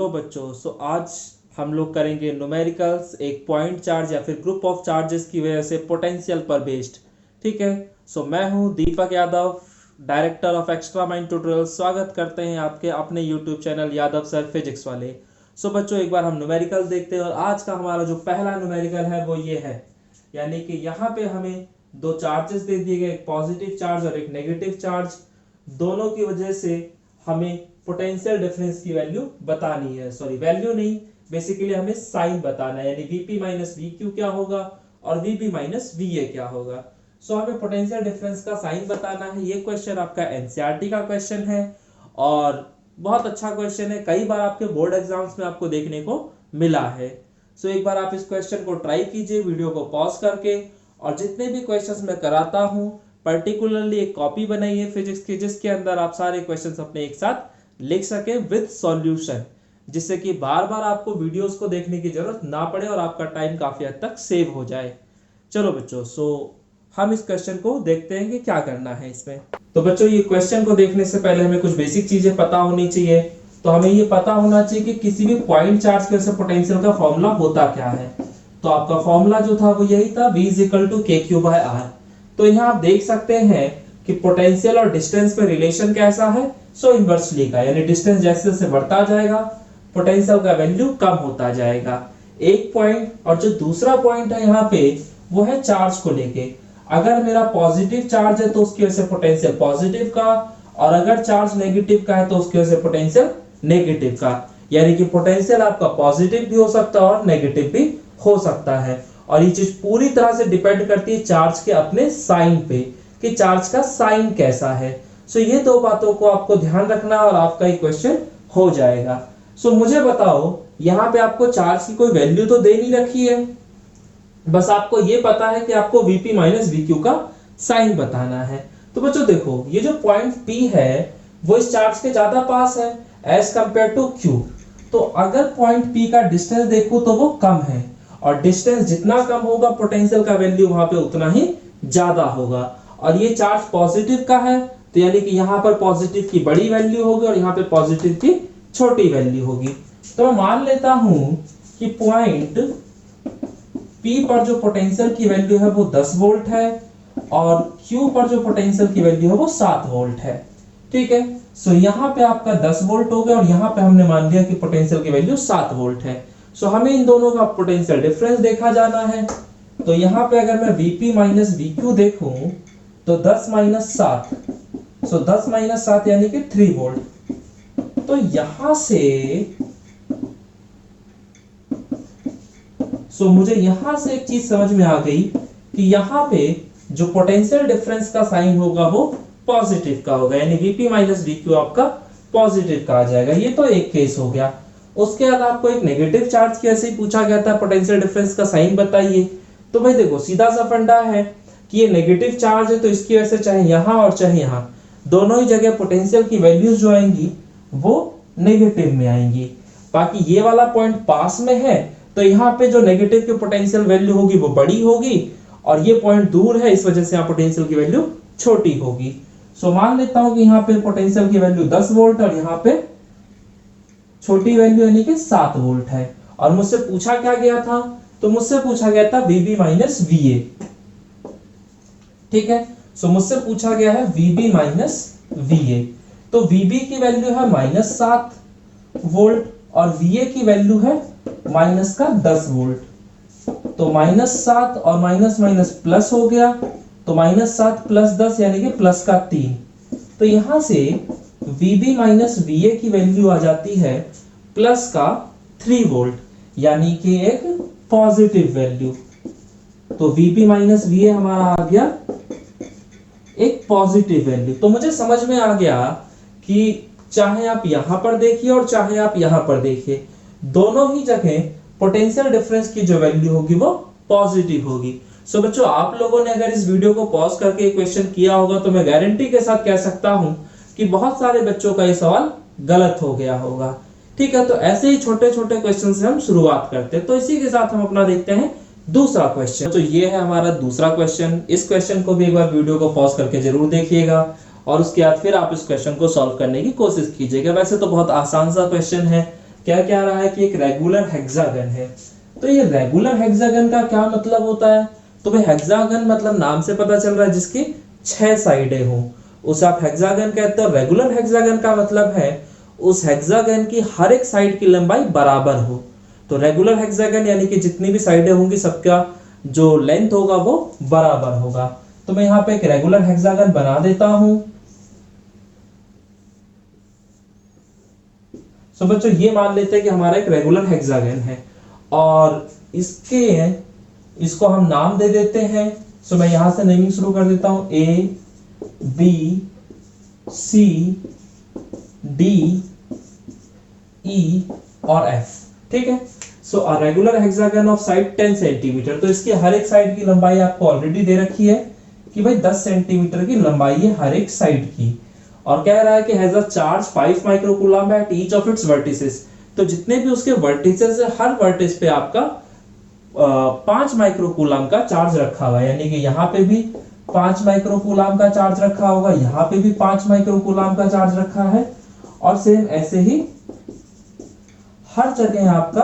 तो बच्चों आज हम लोग करेंगे न्यूमेरिकल्स एक पॉइंट चार्ज या फिर ग्रुप ऑफ चार्जेस की वजह से पोटेंशियल पर बेस्ड। ठीक है। मैं हूं Deepak Yadav, director of extra mind tutorial. स्वागत करते हैं आपके अपने YouTube channel Yadav sir physics वाले। बच्चों एक बार हम न्यूमेरिकल देखते हैं और आज का हमारा जो पहला न्यूमेरिकल है वो ये है, यानी कि यहाँ पे हमें दो चार्जेस दे दिए गए, एक पॉजिटिव चार्ज और एक नेगेटिव चार्ज। दोनों की वजह से हमें पोटेंशियल डिफरेंस की वैल्यू बतानी है, सॉरी वैल्यू नहीं, बेसिकली हमें साइन बताना है, यानी Vp माइनस VQ क्या होगा और Vp माइनस VA क्या होगा। हमें पोटेंशियल डिफरेंस का साइन बताना है। ये क्वेश्चन आपका एनसीईआरटी का क्वेश्चन है और बहुत अच्छा क्वेश्चन है, कई बार आपके बोर्ड एग्जाम्स में आपको देखने को मिला है। एक बार आप इस क्वेश्चन को ट्राई कीजिए वीडियो को पॉज करके, और जितने भी क्वेश्चंस मैं कराता हूं पर्टिकुलरली एक कॉपी बनाइए फिजिक्स की, जिसके अंदर आप सारे क्वेश्चंस अपने एक साथ लिख सके विद सॉल्यूशन, जिससे कि बार बार आपको वीडियोस को देखने की जरूरत ना पड़े और आपका टाइम काफी हद तक सेव हो जाए। चलो बच्चों, हम इस क्वेश्चन को देखते हैं कि क्या करना है इसमें। तो बच्चों ये क्वेश्चन को देखने से पहले हमें कुछ बेसिक चीजें पता होनी चाहिए। तो हमें ये पता होना चाहिए कि किसी भी पॉइंट चार्ज की वजह से पोटेंशियल का फॉर्मूला होता क्या है। तो आपका फॉर्मूला जो था वो यही था, V = KQ/R। तो यहाँ आप देख सकते हैं कि पोटेंशियल और डिस्टेंस में रिलेशन कैसा है, इनवर्सली का, यानी डिस्टेंस जैसे जैसे बढ़ता जाएगा पोटेंशियल का वैल्यू कम होता जाएगा। एक पॉइंट, और जो दूसरा पॉइंट है यहाँ पे वो है चार्ज को लेके। अगर मेरा पॉजिटिव चार्ज है तो उसकी वजह से पोटेंशियल पॉजिटिव का, और अगर चार्ज नेगेटिव का है तो उसकी वजह से पोटेंशियल नेगेटिव का, यानी कि पोटेंशियल आपका पॉजिटिव भी हो सकता है और नेगेटिव भी हो सकता है। और ये चीज पूरी तरह से डिपेंड करती है चार्ज के अपने साइन पे, कि चार्ज का साइन कैसा है। ये दो बातों को आपको ध्यान रखना और आपका ये क्वेश्चन हो जाएगा। मुझे बताओ, यहाँ पे आपको चार्ज की कोई वैल्यू तो दे नहीं रखी है, बस आपको ये पता है कि आपको Vp माइनस VQ का साइन बताना है। तो बच्चों देखो, ये जो पॉइंट P है वो इस चार्ज के ज्यादा पास है एज कंपेयर टू Q। तो अगर पॉइंट P का डिस्टेंस देखो तो वो कम है, और डिस्टेंस जितना कम होगा पोटेंशियल का वैल्यू वहां पे उतना ही ज्यादा होगा। और ये चार्ज पॉजिटिव का है, तो यानी कि यहाँ पर पॉजिटिव की बड़ी वैल्यू होगी और यहाँ पे पॉजिटिव की छोटी वैल्यू होगी। तो मैं मान लेता हूं कि पॉइंट P पर जो पोटेंशियल की वैल्यू है वो 10 वोल्ट है और Q पर जो पोटेंशियल की वैल्यू है वो 7 वोल्ट है। ठीक है। यहाँ पे आपका 10 वोल्ट हो गया और यहाँ पे हमने मान लिया कि पोटेंशियल की वैल्यू 7 वोल्ट है। हमें इन दोनों का पोटेंशियल डिफरेंस देखा जाना है। तो यहाँ पे अगर मैं Vp माइनस VQ देखूं तो 10 माइनस 7, 10 माइनस 7 यानी कि 3 वोल्ट। तो यहां से मुझे यहां से एक चीज समझ में आ गई कि यहाँ पे जो पोटेंशियल डिफरेंस का साइन होगा वो पॉजिटिव का होगा, यानी Vp माइनस VQ आपका पॉजिटिव का आ जाएगा। ये तो एक केस हो गया। उसके बाद आपको एक नेगेटिव चार्ज की ऐसे ही पूछा गया था, पोटेंशियल डिफरेंस का साइन बताइए। तो भाई देखो, सीधा सा फंडा है कि ये नेगेटिव चार्ज है, तो इसकी वजह से चाहे यहाँ और चाहे यहाँ दोनों ही जगह पोटेंशियल की वैल्यूज जो आएंगी वो नेगेटिव में आएंगी। बाकी ये वाला पॉइंट पास में है, तो यहाँ पे जो नेगेटिव की पोटेंशियल वैल्यू होगी वो बड़ी होगी, और ये पॉइंट दूर है, इस वजह से यहाँ पोटेंशियल की वैल्यू छोटी होगी। मान लेता हूं कि यहाँ पे पोटेंशियल की वैल्यू 10 वोल्ट और यहाँ पे छोटी वैल्यू यानी कि 7 वोल्ट है। और मुझसे पूछा क्या गया था, तो मुझसे पूछा गया था Vb माइनस VA। ठीक है। मुझसे पूछा गया है Vb माइनस VA। तो Vb की वैल्यू है माइनस 7 वोल्ट और VA की वैल्यू है माइनस का 10 वोल्ट। तो माइनस 7 और माइनस माइनस प्लस हो गया, तो माइनस 7 प्लस 10 यानी कि प्लस का 3। तो यहां से Vb माइनस VA की वैल्यू आ जाती है प्लस का 3 वोल्ट, यानी कि एक पॉजिटिव वैल्यू। तो Vb माइनस VA हमारा आ गया एक पॉजिटिव वैल्यू। तो मुझे समझ में आ गया कि चाहे आप यहां पर देखिए और चाहे आप यहां पर देखिए, दोनों ही जगह पोटेंशियल डिफरेंस की जो वैल्यू होगी वो पॉजिटिव होगी। बच्चों, आप लोगों ने अगर इस वीडियो को पॉज करके क्वेश्चन किया होगा तो मैं गारंटी के साथ कह सकता हूं कि बहुत सारे बच्चों का ये सवाल गलत हो गया होगा। ठीक है। तो ऐसे ही छोटे छोटे क्वेश्चन से हम शुरुआत करते हैं। तो इसी के साथ हम अपना देखते हैं दूसरा क्वेश्चन। तो ये है हमारा दूसरा क्वेश्चन। इस क्वेश्चन को भी एक बार वीडियो को पॉज करके जरूर देखिएगा और उसके बाद फिर आप इस क्वेश्चन को सॉल्व करने की कोशिश कीजिएगा। वैसे तो बहुत आसान सा क्वेश्चन है, क्या क्या रहा है कि एक रेगुलर हेक्सागन है। तो ये रेगुलर हेक्सागन का क्या मतलब होता है? तो भाई हेक्सागन मतलब नाम से पता चल रहा है जिसकी 6 साइडें हो उसे आप हेक्सागन कहते हो। रेगुलर हेक्सागन का मतलब है उस हेक्सागन की हर एक साइड की लंबाई बराबर हो। तो रेगुलर हेक्सागन यानी कि जितनी भी साइडें होंगी सबका जो लेंथ होगा वो बराबर होगा। तो मैं यहाँ पे एक रेगुलर हेक्सागन बना देता हूं। सो बच्चों ये मान लेते हैं कि हमारा एक रेगुलर हेक्सागन है और इसको हम नाम दे देते हैं। सो मैं यहां से नेमिंग शुरू कर देता हूं, A B C D E और एफ। ठीक है। So regular hexagon of side 10 centimetre. तो इसकी हर एक साइड की लंबाई आपको ऑलरेडी दे रखी है कि भाई 10 सेंटीमीटर की लंबाई है हर एक साइड की। और कह रहा है कि has a charge 5 microcoulomb at each of its vertices. तो जितने भी उसके वर्टिसेस है हर वर्टिस पे आपका 5 माइक्रोकूलम का चार्ज रखा हुआ है। यानी कि यहाँ पे भी 5 माइक्रोकूलम का चार्ज रखा होगा, यहाँ पे भी 5 माइक्रोकूलम का चार्ज रखा है और सेम ऐसे ही हर जगह आपका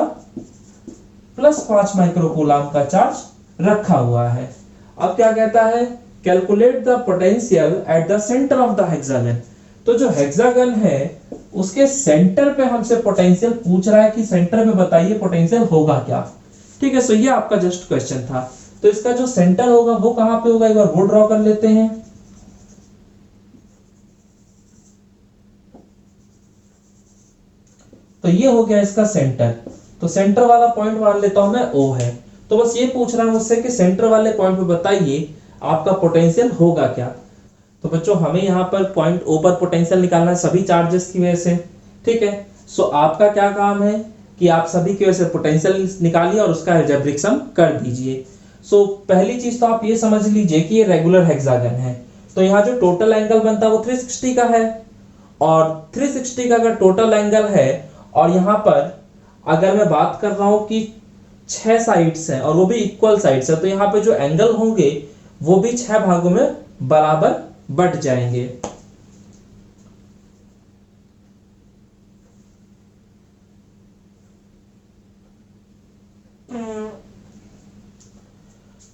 +5 माइक्रोकूलम का चार्ज रखा हुआ है। अब क्या कहता है? Calculate the potential at the centre of the hexagon. तो जो हेक्सागन है उसके सेंटर पे हमसे पोटेंशियल पूछ रहा है कि सेंटर में बताइए पोटेंशियल होगा क्या। ठीक है। सो ये आपका जस्ट क्वेश्चन था। तो इसका जो सेंटर होगा वो कहां पे होगा, एक बार वो ड्रॉ कर लेते हैं। तो ये हो गया इसका सेंटर। तो सेंटर वाला पॉइंट मान लेता हूं मैं O है। तो बस ये पूछ रहा है मुझसे कि सेंटर वाले पॉइंट पे बताइए आपका पोटेंशियल होगा क्या। तो बच्चों हमें यहाँ पर पॉइंट O पर पोटेंशियल निकालना है सभी चार्जेस की वजह से। ठीक है। सो आपका क्या काम है कि आप सभी की वजह से पोटेंशियल निकालिए और उसका अलजेब्रिक सम कर दीजिए। सो पहली चीज तो आप ये समझ लीजिए कि ये रेगुलर हेक्सागन है। तो यहाँ जो टोटल एंगल बनता है वो 360 का है और 360 का अगर टोटल एंगल है और यहाँ पर अगर मैं बात कर रहा हूं कि 6 साइड्स हैं और वो भी इक्वल साइड्स है तो यहाँ पे जो एंगल होंगे वो भी 6 भागों में बराबर बट जाएंगे।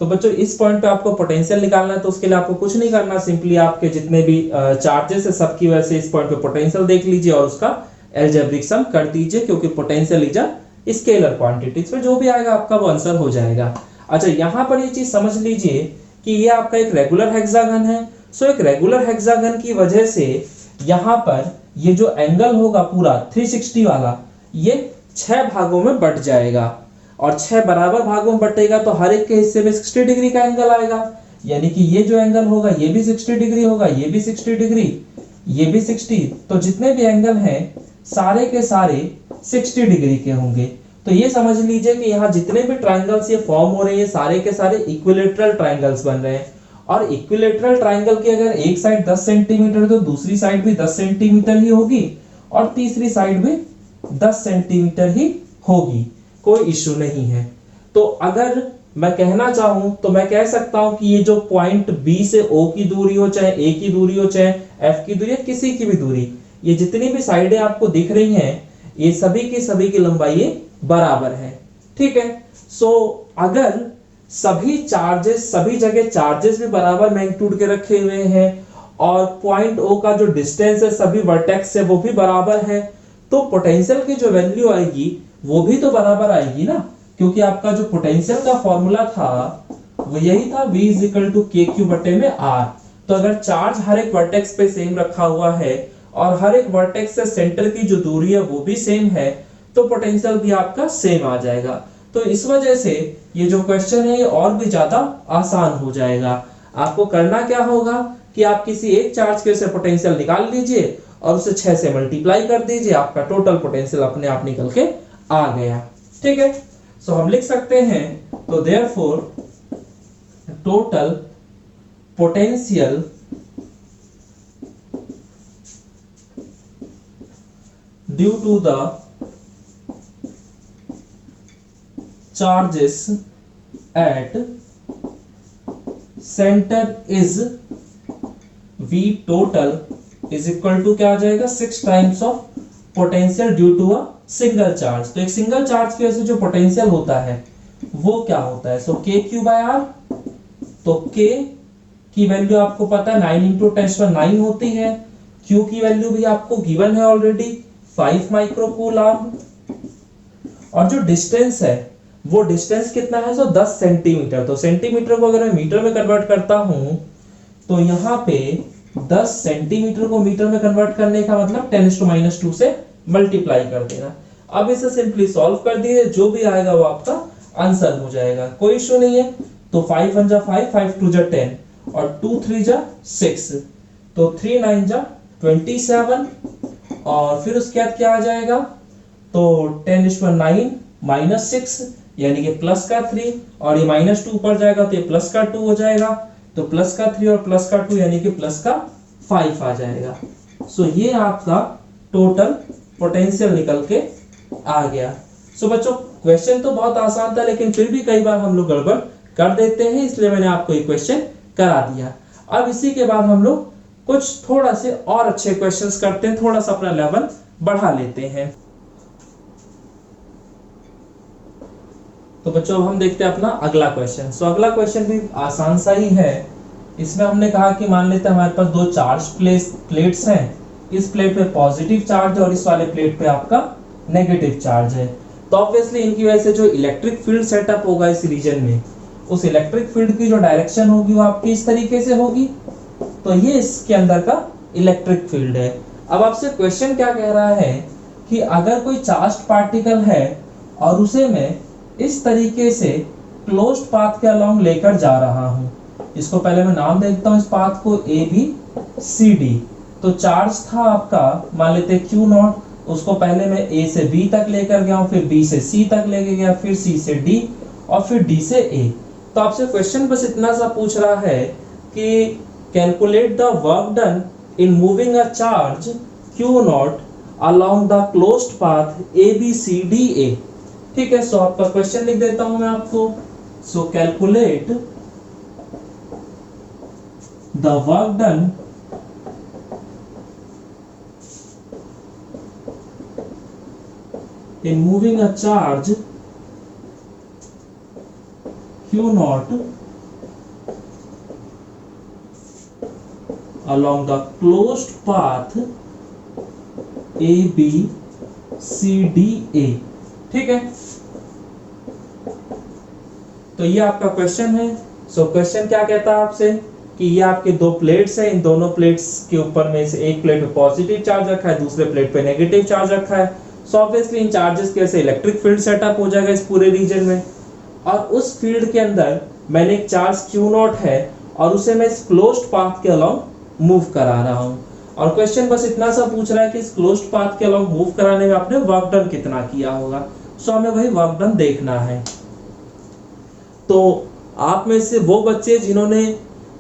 तो बच्चों इस पॉइंट पे आपको पोटेंशियल निकालना है तो उसके लिए आपको कुछ नहीं करना, सिंपली आपके जितने भी चार्जेस है सबकी वजह से इस पॉइंट पे पोटेंशियल देख लीजिए और उसका अलजेब्रिक सम कर दीजिए क्योंकि potential is a scalar quantity. इसमें जो भी आएगा आपका वो आंसर हो जाएगा। अच्छा यहाँ पर ये चीज समझ लीजिए कि ये आपका एक रेगुलर हेक्सागन है। सो एक रेगुलर हेक्सागन की वजह से यहाँ पर ये जो एंगल होगा पूरा 360 वाला ये 6 भागों में बट जाएगा और 6 बराबर भागों में बटेगा तो हर एक के हिस्से में 60 डिग्री का एंगल आएगा। यानी कि ये जो एंगल होगा ये भी 60 डिग्री होगा, ये भी 60 डिग्री, ये भी 60। तो जितने भी एंगल हैं सारे के सारे 60 डिग्री के होंगे। तो ये समझ लीजिए कि यहाँ जितने भी ट्राइंगल्स ये फॉर्म हो रहे हैं सारे के सारे इक्विलेटरल ट्राइंगल्स बन रहे हैं और इक्विलेटरल ट्राइंगल की अगर एक साइड 10 सेंटीमीटर तो दूसरी साइड भी 10 सेंटीमीटर ही होगी और तीसरी साइड भी 10 सेंटीमीटर ही होगी, कोई इश्यू नहीं है। तो अगर मैं कहना चाहूं तो मैं कह सकता हूं कि ये जो पॉइंट B से O की दूरी हो, चाहे A की दूरी हो, चाहे F की दूरी या किसी की भी दूरी, ये जितनी भी साइडें आपको दिख रही हैं ये सभी की लंबाई बराबर है। ठीक है। सो अगर सभी चार्जेस सभी जगह चार्जेस भी बराबर मैग्नीट्यूड के रखे हुए हैं और पॉइंट O का जो डिस्टेंस है सभी वर्टेक्स से वो भी बराबर है तो पोटेंशियल की जो वैल्यू आएगी वो भी तो बराबर आएगी ना, क्योंकि आपका जो पोटेंशियल का फॉर्मूला था वो यही था V = KQ बटे में R। तो अगर चार्ज हर एक वर्टेक्स पे सेम रखा हुआ है और हर एक वर्टेक्स से सेंटर की जो दूरी है वो भी सेम है तो पोटेंशियल भी आपका सेम आ जाएगा। तो इस वजह से ये जो क्वेश्चन है ये और भी ज्यादा आसान हो जाएगा। आपको करना क्या होगा कि आप किसी एक चार्ज के से पोटेंशियल निकाल लीजिए और उसे 6 से मल्टीप्लाई कर दीजिए, आपका टोटल पोटेंशियल अपने आप निकल के आ गया। ठीक है। सो हम लिख सकते हैं तो therefore total potential due to the charges at center is V total is equal to क्या आ जाएगा 6 times of potential due to a single charge. तो एक सिंगल चार्ज की वजह से जो पोटेंशियल होता है वो क्या होता है, सो के क्यू बाय आर। तो के की वैल्यू आपको पता है 9 इंटू 10⁹ होती है। क्यू की वैल्यू भी आपको गिवन है ऑलरेडी 5 माइक्रो कूलम। और जो डिस्टेंस है वो डिस्टेंस कितना है, सो 10 सेंटीमीटर। तो सेंटीमीटर को अगर मैं मीटर में कन्वर्ट करता हूं तो यहाँ पे 10 सेंटीमीटर को मीटर में कन्वर्ट करने का मतलब 10⁻² से मल्टीप्लाई कर देना। अब इसे सिंपली सॉल्व कर दिए, जो भी आएगा वो आपका आंसर हो जाएगा, कोई इशू नहीं है। तो 5 1 जा 5, 5 2 जा 10 और 2 3 जा 6, तो 3 9 जा 27 और फिर उसके बाद क्या आ जाएगा, तो 10⁻9 माइनस 6 यानी कि प्लस का 3 और ये -2 ऊपर जाएगा तो ये प्लस का 2 हो जाएगा। तो प्लस का 3 और प्लस का 2 यानी कि प्लस का 5 आ जाएगा। सो ये आपका टोटल पोटेंशियल निकल के आ गया। सो बच्चों क्वेश्चन तो बहुत आसान था, लेकिन फिर भी कई बार हम लोग गड़बड़ कर देते हैं, इसलिए मैंने आपको ये क्वेश्चन करा दिया। अब इसी के बाद हम लोग कुछ थोड़ा से और अच्छे क्वेश्चंस करते हैं, थोड़ा सा अपना लेवल बढ़ा लेते हैं। तो बच्चों अब हम देखते हैं अपना अगला क्वेश्चन। सो अगला क्वेश्चन भी आसान सा ही है। इसमें हमने कहा कि मान लेते हैं हमारे पास दो चार्ज प्लेट्स हैं, इस प्लेट पे पॉजिटिव चार्ज है और इस वाले प्लेट पे आपका नेगेटिव चार्ज है। तो ऑब्वियसली इनकी वजह से जो इलेक्ट्रिक फील्ड सेटअप होगा इस रीजन में, उस इलेक्ट्रिक फील्ड की जो डायरेक्शन होगी वो आपकी इस तरीके से होगी। तो ये इसके अंदर का इलेक्ट्रिक फील्ड है। अब आपसे क्वेश्चन क्या कह रहा है कि अगर कोई चार्ज्ड पार्टिकल है और उसे मैं इस तरीके से क्लोज्ड पाथ के अलोंग लेकर जा रहा हूं, इसको पहले मैं नाम देता हूं इस पाथ को ABCD। तो चार्ज था आपका मान लेते Q0, उसको पहले मैं A से B तक लेकर गया हूं, फिर B से C तक लेके गया, फिर C से D और फिर D से A। तो आपसे क्वेश्चन बस इतना सा पूछ रहा है कि calculate the work done in moving a charge Q0 along the closed path ABCDA। ठीक है, सो आपका क्वेश्चन लिख देता हूं मैं आपको। सो calculate the work done in moving a charge Q0 along the closed path ABCDA। ठीक है, तो ये आपका क्वेश्चन है। सो क्वेश्चन क्या कहता है आपसे कि ये आपके दो प्लेट्स हैं, इन दोनों प्लेट्स के ऊपर में से एक प्लेट पे पॉजिटिव चार्ज रखा है, दूसरे प्लेट पे नेगेटिव चार्ज रखा है। सो ऑब्वियसली इन चार्जेस के ऐसे इलेक्ट्रिक फील्ड सेटअप हो जाएगा इस पूरे रीजन में, और उस फील्ड के अंदर मैंने एक चार्ज Q0 है और उसे मैं इस क्लोज्ड पाथ के अलोंग मूव करा रहा हूं। और क्वेश्चन बस इतना सा पूछ रहा है कि इस क्लोज्ड पाथ के अलोंग मूव कराने में आपने वर्क डन कितना किया होगा। सो हमें वही वर्क डन देखना है। तो आप में से वो बच्चे जिन्होंने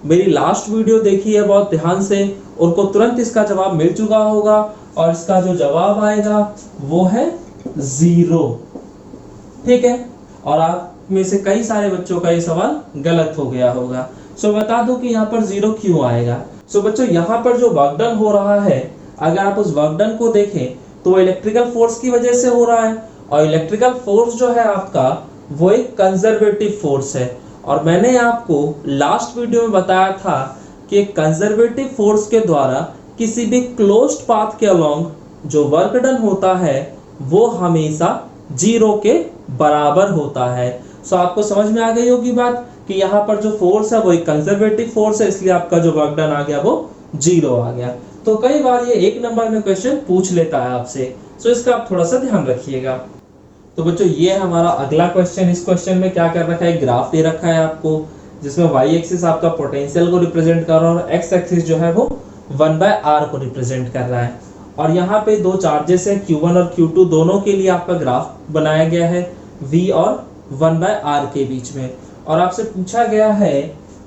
मेरी लास्ट वीडियो देखी है बहुत ध्यान से, उनको तुरंत इसका जवाब मिल चुका होगा, और इसका जो जवाब आएगा वो है 0। ठीक है, और आप में से कई सारे बच्चों का ये सवाल गलत हो गया होगा। सो बता दूं कि यहाँ पर 0 क्यों आएगा। सो बच्चों यहाँ पर जो वर्क डन हो रहा है, अगर आप उस वर्क डन को देखें तो वो इलेक्ट्रिकल फोर्स की वजह से हो रहा है, और इलेक्ट्रिकल फोर्स जो है आपका वो एक कंजर्वेटिव फोर्स है। और मैंने आपको लास्ट वीडियो में बताया था कि एक कंजर्वेटिव फोर्स के द्वारा किसी भी क्लोज्ड पाथ के अलोंग जो वर्क डन होता है वो हमेशा 0 के बराबर होता है। सो आपको समझ में आ गई होगी बात कि यहाँ पर जो फोर्स है वो एक कंजर्वेटिव फोर्स है, इसलिए आपका जो वर्क डन आ गया वो 0 आ गया। तो कई बार ये 1 नंबर में क्वेश्चन पूछ लेता है आपसे, सो इसका आप थोड़ा सा ध्यान रखिएगा। तो बच्चों ये है हमारा अगला क्वेश्चन। इस क्वेश्चन में क्या कर रखा है, ग्राफ दे रखा है आपको, जिसमें y एक्सिस आपका पोटेंशियल को रिप्रेजेंट कर रहा है और x एक्सिस जो है वो 1/r को रिप्रेजेंट कर रहा है। और यहाँ पे दो चार्जेस है Q1 और Q2, दोनों के लिए आपका ग्राफ बनाया गया है v और 1/r के बीच में। और आपसे पूछा गया है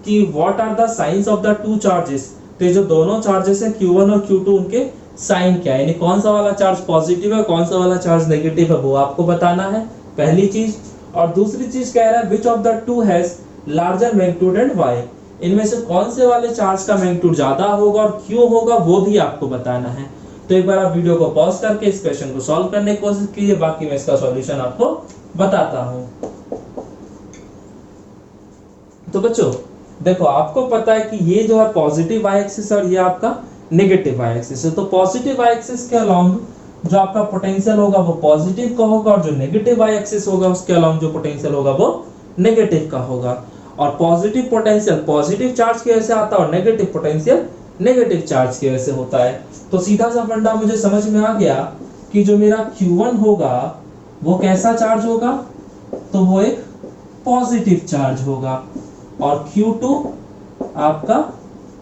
कि what are the signs of the two charges. तो जो दोनों चार्जेस हैं Q1 और Q2, उनके साइन क्या है, यानी कौन सा वाला चार्ज पॉजिटिव है, कौन सा वाला चार्ज नेगेटिव है, वो आपको बताना है, पहली चीज। और दूसरी चीज कह रहा है which of the two has larger magnitude and why. इनमें से कौन से वाले चार्ज का मैग्नीट्यूड ज्यादा होगा और क्यों होगा वो भी आपको बताना है। तो एक बार आप वीडियो को पॉज करके इस क्वेश्चन को सॉल्व करने की कोशिश कीजिए, बाकी मैं इसका सॉल्यूशन आपको बताता हूं। तो बच्चों देखो, आपको पता है कि ये जो है पॉजिटिव वाई एक्सिस और ये आपका नेगेटिव वाई एक्सिस है। तो पॉजिटिव वाई एक्सिस के अलोंग जो आपका पोटेंशियल होगा वो पॉजिटिव का होगा, और जो नेगेटिव वाई एक्सिस होगा उसके अलोंग जो पोटेंशियल होगा वो नेगेटिव का होगा। और पॉजिटिव पोटेंशियल पॉजिटिव चार्ज की वजह से आता है और नेगेटिव पोटेंशियल नेगेटिव चार्ज की वजह से होता है। तो सीधा सा फंडा मुझे समझ में आ गया कि जो मेरा Q1 होगा वो कैसा चार्ज होगा, तो वो एक पॉजिटिव चार्ज होगा, और Q2 आपका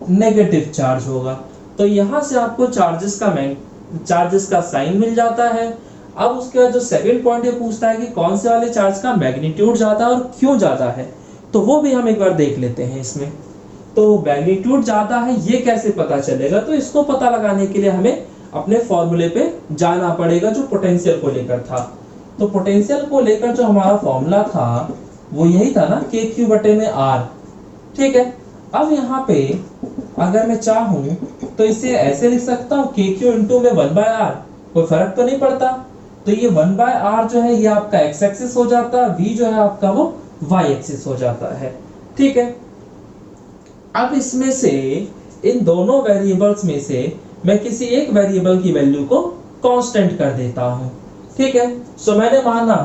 नेगेटिव चार्ज होगा। तो यहां से आपको चार्जेस का साइन मिल जाता है। अब उसके बाद जो सेकंड पॉइंट ये पूछता है कि कौन से वाले चार्ज का मैग्नीट्यूड ज्यादा और क्यों ज्यादा है, तो वो भी हम एक बार देख लेते हैं इसमें। तो मैग्नीट्यूड ज्यादा है ये कैसे पता चलेगा, तो इसको पता लगाने के लिए हमें अपने फॉर्मूले पे जाना पड़ेगा जो पोटेंशियल को लेकर था। तो पोटेंशियल को लेकर जो हमारा फॉर्मूला था वो यही था ना, KQ बटे में R। ठीक है, अब यहाँ पे अगर मैं चाहूं तो इसे ऐसे लिख सकता हूँ KQ इंटू में 1/R, कोई फर्क तो नहीं पड़ता। तो ये 1/R जो है ये आपका x एक्सिस हो जाता है, V जो है आपका वो y एक्सिस हो जाता है। ठीक है, अब इसमें से इन दोनों वेरिएबल्स में से मैं किसी एक वेरिएबल की वैल्यू को कांस्टेंट कर देता हूं। ठीक है, सो मैंने माना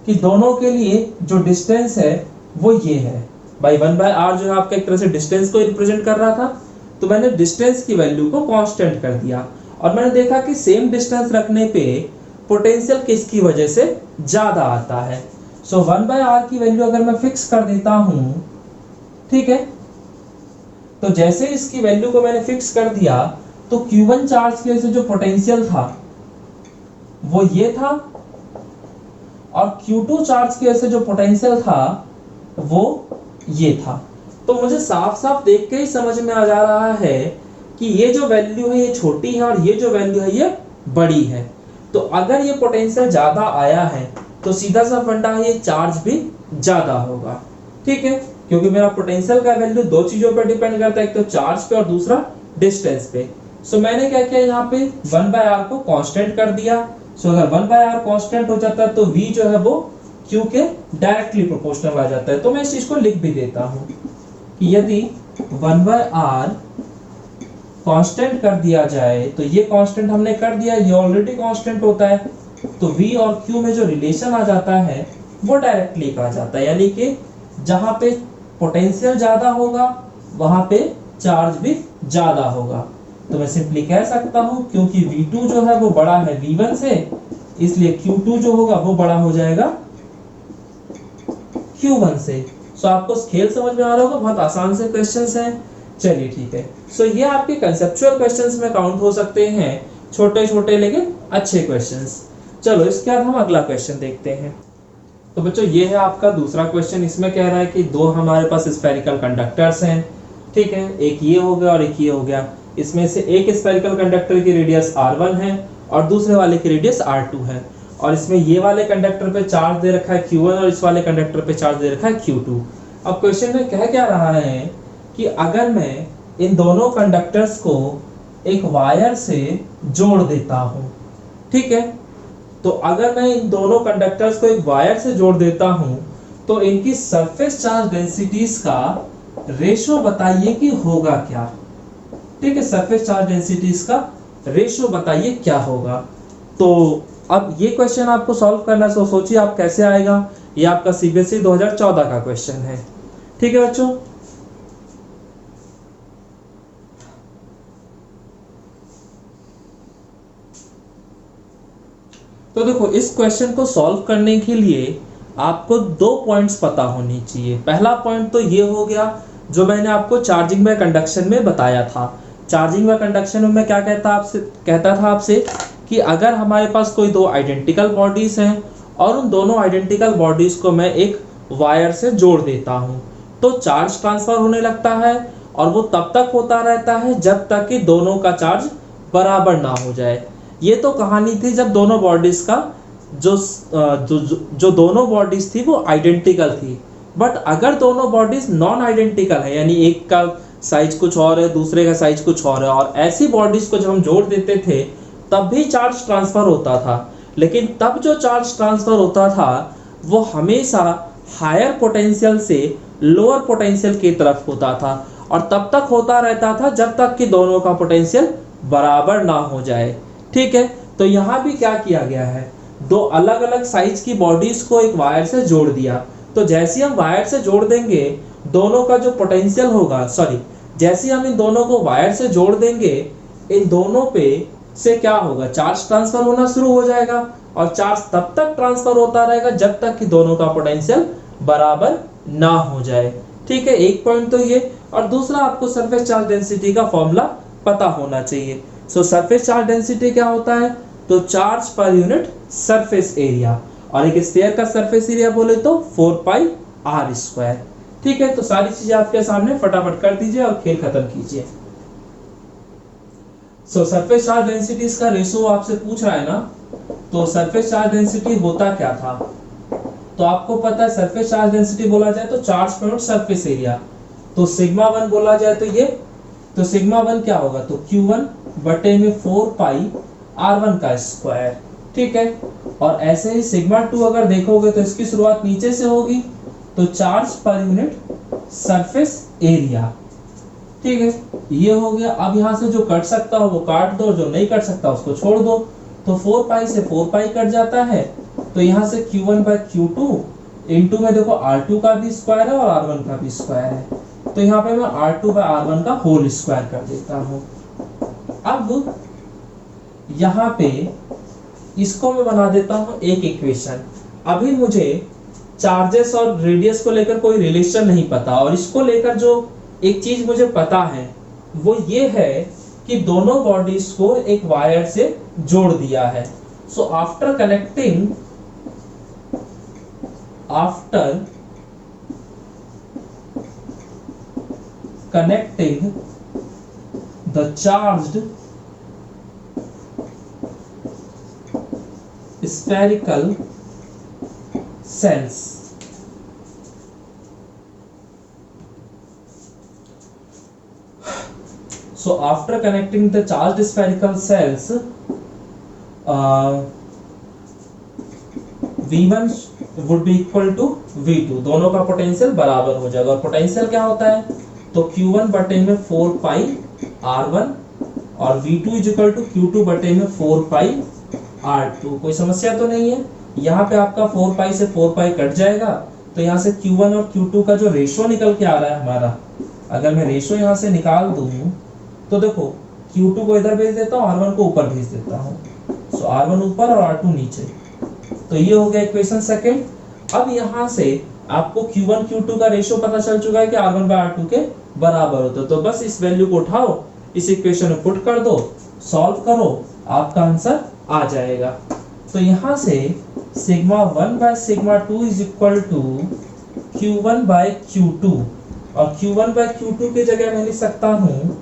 कि दोनों के लिए जो डिस्टेंस है वो ये है भाई, 1/R जो है आपका एक तरह से डिस्टेंस को रिप्रेजेंट कर रहा था। तो मैंने डिस्टेंस की वैल्यू को कांस्टेंट कर दिया, और मैंने देखा कि सेम डिस्टेंस रखने पे पोटेंशियल किसकी वजह से ज्यादा आता है। सो 1/R की वैल्यू अगर मैं फिक्स कर देता हूं, ठीक है, तो जैसे इसकी वैल्यू को मैंने फिक्स कर दिया तो Q1 चार्ज की वजह से जो पोटेंशियल था वो ये था, और Q2 चार्ज की वजह से जो पोटेंशियल था वो ये था। तो मुझे साफ साफ देख के ही समझ में आ जा रहा है कि ये जो वैल्यू है ये छोटी है और ये जो वैल्यू है ये बड़ी है। तो अगर ये पोटेंशियल ज्यादा आया है तो सीधा सा फंडा है ये चार्ज भी ज्यादा होगा। ठीक है, क्योंकि मेरा पोटेंशियल का वैल्यू दो चीजों पर डिपेंड करता है, एक तो चार्ज पे और दूसरा डिस्टेंस पे। सो मैंने क्या किया, यहाँ पे 1/R को कांस्टेंट कर दिया। सो अगर 1/R कांस्टेंट हो जाता है तो V जो है वो Q के डायरेक्टली प्रोपोर्शनल आ जाता है। तो मैं इस चीज को लिख भी देता हूँ कि यदि 1/R कांस्टेंट कर दिया जाए, तो ये कांस्टेंट हमने कर दिया, ये ऑलरेडी कांस्टेंट होता है, तो V और Q में जो रिलेशन आ जाता है वो डायरेक्टली आ जाता है। यानी कि जहां पे पोटेंशियल ज्यादा होगा वहां पे चार्ज भी ज्यादा होगा। तो मैं सिंपली कह सकता हूं क्योंकि V2 जो है वो बड़ा है V1 से, इसलिए Q2 जो होगा वो बड़ा हो जाएगा Q1 से। सो आपको खेल समझ में आ रहा होगा, बहुत आसान से क्वेश्चंस हैं। चलिए ठीक है, सो ये आपके कंसेप्चुअल क्वेश्चंस में काउंट हो सकते हैं, छोटे छोटे लेकिन अच्छे क्वेश्चंस। चलो इसके बाद हम अगला क्वेश्चन देखते हैं। तो बच्चों ये है आपका दूसरा क्वेश्चन। इसमें कह रहा है कि दो हमारे पास स्फेरिकल कंडक्टर्स हैं। ठीक है, एक ये हो गया और एक ये हो गया। इसमें से एक स्फेरिकल कंडक्टर की रेडियस R1 है और दूसरे वाले की रेडियस R2 है, और इसमें ये वाले कंडक्टर पे चार्ज दे रखा है Q1 और इस वाले कंडक्टर पे चार्ज दे रखा है Q2। अब क्वेश्चन में कह क्या रहा है कि अगर मैं इन दोनों कंडक्टर्स को एक वायर से जोड़ देता हूं, ठीक है, तो अगर मैं इन दोनों कंडक्टर्स को एक वायर से जोड़ देता हूं तो इनकी सरफेस चार्ज डेंसिटीज का रेशो बताइए कि होगा क्या। ठीक है, सरफेस चार्ज डेंसिटीज का रेशो बताइए क्या होगा। तो अब ये क्वेश्चन आपको सॉल्व करना है, सोचिए आप कैसे आएगा। ये आपका CBSE 2014 का क्वेश्चन है। ठीक है बच्चों, तो देखो इस क्वेश्चन को सॉल्व करने के लिए आपको दो पॉइंट्स पता होनी चाहिए। पहला पॉइंट तो ये हो गया जो मैंने आपको चार्जिंग बाय कंडक्शन में बताया था। चार्जिंग बाय कंडक्शन में मैं क्या कहता था आपसे कि अगर हमारे पास कोई दो आइडेंटिकल बॉडीज हैं और उन दोनों आइडेंटिकल बॉडीज को मैं एक वायर से जोड़ देता हूं तो चार्ज ट्रांसफर होने लगता है, और वो तब तक होता रहता है जब तक कि दोनों का चार्ज बराबर ना हो जाए। ये तो कहानी थी जब दोनों बॉडीज का जो दोनों बॉडीज थी वो आइडेंटिकल थी। बट अगर दोनों बॉडीज नॉन आइडेंटिकल है, यानी एक का साइज कुछ और है दूसरे का साइज कुछ और है, और ऐसी बॉडीज को जब हम जोड़ देते थे तब भी चार्ज ट्रांसफर होता था, लेकिन तब जो चार्ज ट्रांसफर होता था वो हमेशा हायर पोटेंशियल से लोअर पोटेंशियल की तरफ होता था, और तब तक होता रहता था जब तक कि दोनों का पोटेंशियल बराबर ना हो जाए। ठीक है, तो यहाँ भी क्या किया गया है, दो अलग अलग साइज की बॉडीज को एक वायर से जोड़ दिया। तो जैसे हम वायर से जोड़ देंगे, दोनों का जो पोटेंशियल होगा, जैसे हम इन दोनों को वायर से जोड़ देंगे, इन दोनों पे से क्या होगा, चार्ज ट्रांसफर होना शुरू हो जाएगा, और चार्ज तब तक ट्रांसफर होता रहेगा जब तक कि दोनों का पोटेंशियल बराबर ना हो जाए। ठीक है, एक पॉइंट तो ये, और दूसरा आपको सरफेस चार्ज डेंसिटी का फॉर्मूला पता होना चाहिए। सो सरफेस चार्ज डेंसिटी क्या होता है, तो charge per unit surface area, और एक स्फीयर का सरफेस एरिया बोले तो 4πr²। ठीक है, तो सारी चीजें आपके सामने फटाफट कर दीजिए और खेल खत्म कीजिए। सो सरफेस चार्ज डेंसिटी का रेशो आपसे पूछ रहा है ना, तो सरफेस चार्ज डेंसिटी होता क्या था, तो आपको पता है सरफेस चार्ज डेंसिटी बोला जाए तो charge per unit surface area, तो सिग्मा 1 बोला जाए तो ये, तो सिग्मा 1 क्या होगा, तो Q1 बटे में 4πr1 का स्क्वायर। ठीक है, और ऐसे ही सिग्मा 2 अगर देखोगे तो इसकी शुरुआत नीचे से होगी, तो charge per unit surface area. ठीक है, ये हो गया। अब यहाँ से जो कट सकता हो वो काट दो, जो नहीं कट सकता उसको छोड़ दो, तो 4π से 4π कट जाता है, तो यहाँ से Q1/Q2 इंटू में देखो R2 का भी स्क्वायर है और R1 का भी स्क्वायर है, तो यहाँ पे मैं R2/R1 का होल स्क्वायर कर देता हूँ। अब यहाँ पे इसको मैं बना देता हूँ एक इक्वेशन। अभी मुझे चार्जेस और रेडियस को लेकर कोई रिलेशन नहीं पता, और इसको लेकर जो एक चीज मुझे पता है वो ये है कि दोनों बॉडीज को एक वायर से जोड़ दिया है। So after connecting the charged spherical cells, so after connecting the charged spherical cells, V1 would be equal to V2, दोनों का पोटेंशियल बराबर हो जाएगा। और पोटेंशियल क्या होता है, तो Q1 बटे में 4πr1 और V2 is equal to Q2 बटे में 4πr2। कोई समस्या तो नहीं है, यहाँ पे आपका 4π से 4π कट जाएगा, तो यहाँ से Q1 और Q2 का जो रेशो निकल के आ रहा है हमारा, अगर मैं रेशो यहाँ से निकाल दूं तो देखो Q2 को इधर भेज देता हूँ, R1 को ऊपर भेज देता हूँ, सो R1 ऊपर और R2 नीचे, तो ये हो गया इक्वेशन सेकंड। अब यहाँ से आपको Q1 Q2 का रेशो पता चल चुका है कि R1/R2 के बराबर होता है, तो बस इस वैल्यू को उठाओ, इस इक्वेशन में पुट कर दो, सॉल्व करो, आपका आंसर आ जाएगा। तो यहाँ से सिग्मा 1/सिग्मा 2 इज इक्वल टू Q1/Q2, और Q1/Q2 की जगह मैं लिख सकता हूँ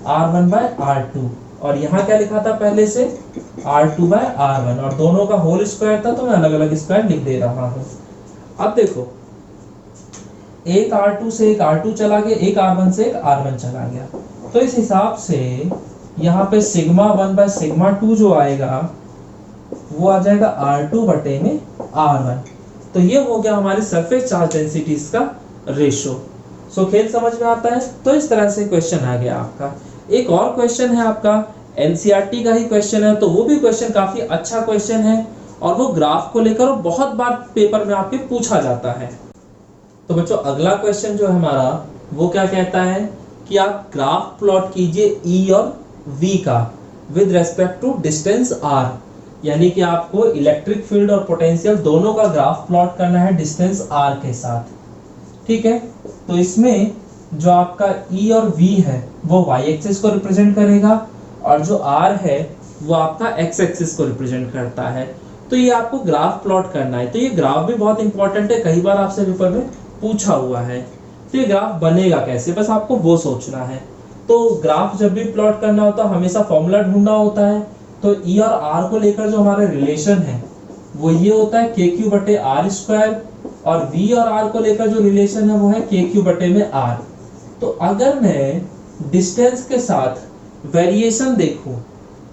R1/R2, और यहाँ क्या लिखा था पहले से R2/R1, और दोनों का होल स्क्वायर था तो मैं अलग अलग स्क्वायर लिख दे रहा हूँ। अब देखो एक R2 से एक R2 चला गया, एक R1 से एक R1 चला गया, तो इस हिसाब से यहाँ पे सिग्मा 1/सिग्मा 2 जो आएगा वो आ जाएगा R2 बटे में R1। तो ये हो गया हमारे सरफेस चार्ज डेंसिटीज का रेशो। सो खेल समझ में आता है, तो इस तरह से क्वेश्चन आ गया आपका। एक और क्वेश्चन है आपका एनसीईआरटी का ही क्वेश्चन है, तो वो भी क्वेश्चन काफी अच्छा क्वेश्चन है, और वो ग्राफ को लेकर बहुत बार पेपर में आपके पूछा जाता है। तो बच्चों अगला क्वेश्चन जो है हमारा वो क्या कहता है कि आप ग्राफ प्लॉट कीजिए ई और वी का with respect to distance R, यानी कि आपको इलेक्ट्रिक फील्ड और पोटेंशियल दोनों का ग्राफ प्लॉट करना है डिस्टेंस आर के साथ। ठीक है, तो इसमें जो आपका ई और वी है वो वाई एक्सिस को रिप्रेजेंट करेगा, और जो आर है वो आपका एक्स एक्सिस को रिप्रेजेंट करता है। तो ये आपको ग्राफ प्लॉट करना है। तो ये ग्राफ भी बहुत इंपॉर्टेंट है, कई बार आपसे पेपर में पूछा हुआ है। तो ये ग्राफ बनेगा कैसे, बस आपको वो सोचना है। तो ग्राफ जब भी प्लॉट करना होता है हमेशा फॉर्मूला ढूंढना होता है। तो ई और आर को लेकर जो हमारा रिलेशन है वो ये होता है KQ बटे आर स्क्वायर, और वी और आर को लेकर जो रिलेशन है वो है KQ बटे में आर। तो अगर मैं डिस्टेंस के साथ वेरिएशन देखूं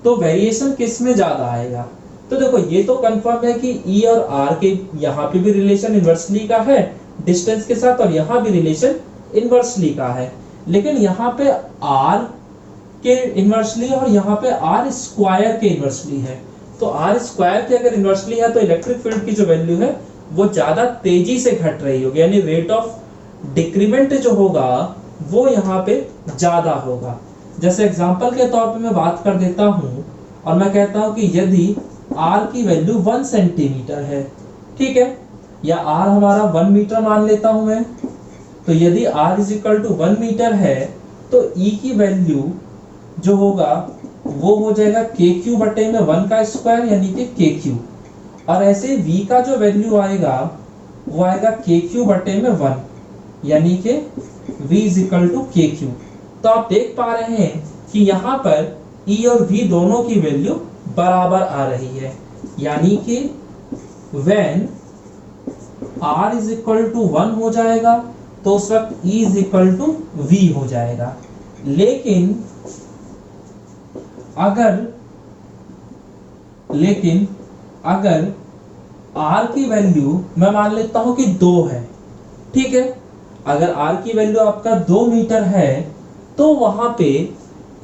तो वेरिएशन किस में ज्यादा आएगा? तो देखो ये तो कंफर्म है कि ई और आर के यहाँ पे भी रिलेशन इनवर्सली का है डिस्टेंस के साथ, और यहाँ भी रिलेशन इनवर्सली का है, लेकिन यहाँ पे आर के इनवर्सली और यहाँ पे आर स्क्वायर के इनवर्सली है। तो आर स्क्वायर के अगर इनवर्सली है तो इलेक्ट्रिक फील्ड की जो वैल्यू है वो ज्यादा तेजी से घट रही होगी, यानी रेट ऑफ डिक्रीमेंट जो होगा वो यहाँ पे ज्यादा होगा। जैसे एग्जांपल के तौर पे मैं बात कर देता हूँ और मैं कहता हूँ कि यदि r की वैल्यू 1 सेंटीमीटर है, ठीक है, या r हमारा 1 मीटर मान लेता हूं मैं, तो यदि r is equal to 1 metre है तो e की वैल्यू जो होगा वो हो जाएगा kq बटे में 1 का स्क्वायर यानी कि kq, और ऐसे v का जो वैल्यू आएगा वो आएगा kq बटे में 1 यानी कि v is equal to kq। तो आप देख पा रहे हैं कि यहाँ पर e और v दोनों की वैल्यू बराबर आ रही है, यानी कि when r is equal to 1 हो जाएगा तो उस वक्त e is equal to v हो जाएगा। लेकिन अगर r की वैल्यू मैं मान लेता हूं कि 2 है, ठीक है, अगर r की वैल्यू आपका 2 मीटर है तो वहां पे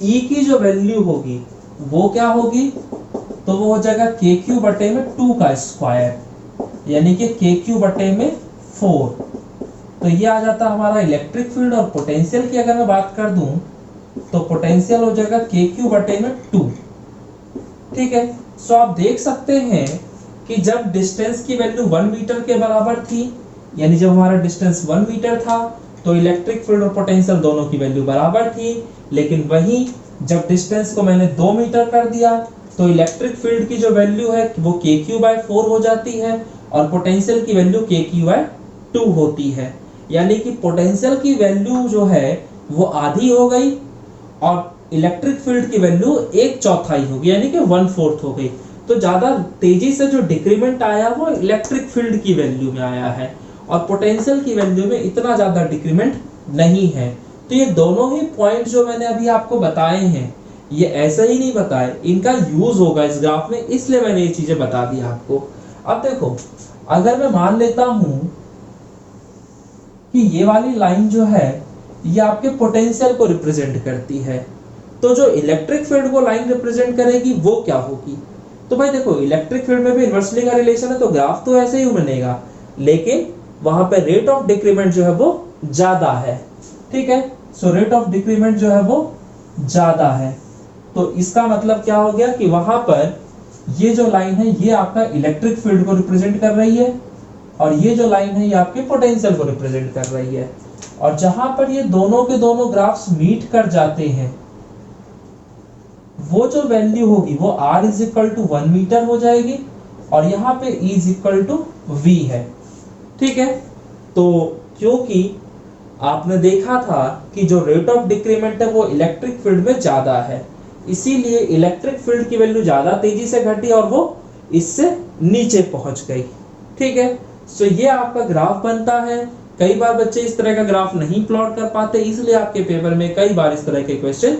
e की जो वैल्यू होगी वो क्या होगी? तो वो हो जाएगा kq बटे में 2 का स्क्वायर यानी कि kq बटे में 4। तो ये आ जाता हमारा इलेक्ट्रिक फील्ड। और पोटेंशियल की अगर मैं बात कर दूं तो पोटेंशियल हो जाएगा kq बटे में 2, ठीक है। सो आप देख सकते हैं कि जब डिस्टेंस की वैल्यू 1 मीटर के बराबर थी, यानी जब हमारा डिस्टेंस 1 मीटर था तो इलेक्ट्रिक फील्ड और पोटेंशियल दोनों की वैल्यू बराबर थी, लेकिन वहीं जब डिस्टेंस को मैंने 2 मीटर कर दिया तो इलेक्ट्रिक फील्ड की जो वैल्यू है वो kq/4 हो जाती है और पोटेंशियल की वैल्यू kq/2 होती है। यानी कि पोटेंशियल की वैल्यू जो है वो आधी हो गई और इलेक्ट्रिक फील्ड की वैल्यू 1/4 होगी यानी कि 1/4 हो गई। तो ज्यादा तेजी से जो डिक्रीमेंट आया वो इलेक्ट्रिक फील्ड की वैल्यू में आया है और पोटेंशियल की वैल्यू में इतना ज्यादा डिक्रीमेंट नहीं है। तो ये दोनों ही पॉइंट जो मैंने अभी आपको बताए हैं ये ऐसे ही नहीं बताए, इनका यूज होगा इस ग्राफ में, इसलिए मैंने ये चीजें बता दी आपको। अब देखो अगर मैं मान लेता हूं कि ये वाली लाइन जो है ये आपके पोटेंशियल को रिप्रेजेंट करती है, तो जो इलेक्ट्रिक फील्ड को लाइन रिप्रेजेंट करेगी वो क्या होगी? तो भाई देखो इलेक्ट्रिक फील्ड में भी इनवर्सली का रिलेशन है तो ग्राफ तो ऐसे ही बनेगा, लेकिन वहां पे रेट ऑफ डिक्रीमेंट जो है वो ज्यादा है, ठीक है। सो रेट ऑफ डिक्रीमेंट जो है वो ज्यादा है, तो इसका मतलब क्या हो गया कि वहां पर ये जो लाइन है ये आपका इलेक्ट्रिक फील्ड को रिप्रेजेंट कर रही है और ये जो लाइन है ये आपके पोटेंशियल को रिप्रेजेंट कर रही है। और जहां पर ये दोनों के दोनों ग्राफ्स मीट कर जाते हैं वो जो वैल्यू होगी वो r is equal to 1 metre हो जाएगी और यहाँ पे e is equal to v है, ठीक है। तो क्योंकि आपने देखा था कि जो रेट ऑफ डिक्रीमेंट है वो इलेक्ट्रिक फील्ड में ज्यादा है, इसीलिए इलेक्ट्रिक फील्ड की वैल्यू ज्यादा तेजी से घटी और वो इससे नीचे पहुंच गई, ठीक है। सो ये आपका ग्राफ बनता है। कई बार बच्चे इस तरह का ग्राफ नहीं प्लॉट कर पाते, इसलिए आपके पेपर में कई बार इस तरह के क्वेश्चन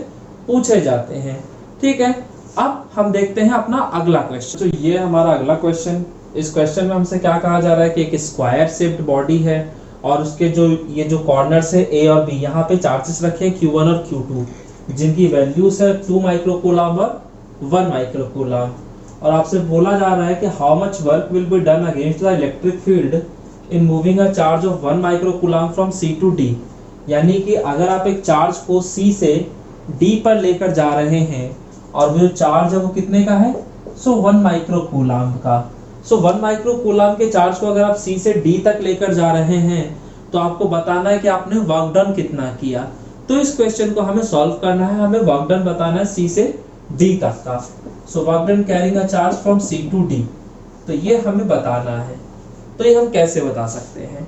पूछे जाते हैं, ठीक है। अब हम देखते हैं अपना अगला क्वेश्चन। तो ये हमारा अगला क्वेश्चन, इस क्वेश्चन में हमसे क्या कहा जा रहा है कि एक स्क्वायर शेप्ड बॉडी है और उसके जो ये जो कॉर्नर्स है ए और बी, यहाँ पे चार्जेस रखे हैं Q1 और Q2 जिनकी वैल्यूज है 2 माइक्रोकूलम और 1 माइक्रोकूलम, और आपसे बोला जा रहा है कि how much work will be done against the electric field in moving a charge of 1 microcoulomb from C to D। यानी कि अगर आप एक चार्ज को C से D पर लेकर जा रहे हैं और वो जो चार्ज है वो कितने का है? 1 माइक्रोकूलम का। 1 माइक्रोकूलम के चार्ज को अगर आप C से D तक लेकर जा रहे हैं तो आपको बताना है कि आपने वर्क डन कितना किया। तो इस क्वेश्चन को हमें सॉल्व करना है, हमें वर्क डन बताना है C से D तक का। Work done carrying a charge from C to D, तो ये हमें बताना है। तो ये हम कैसे बता सकते हैं?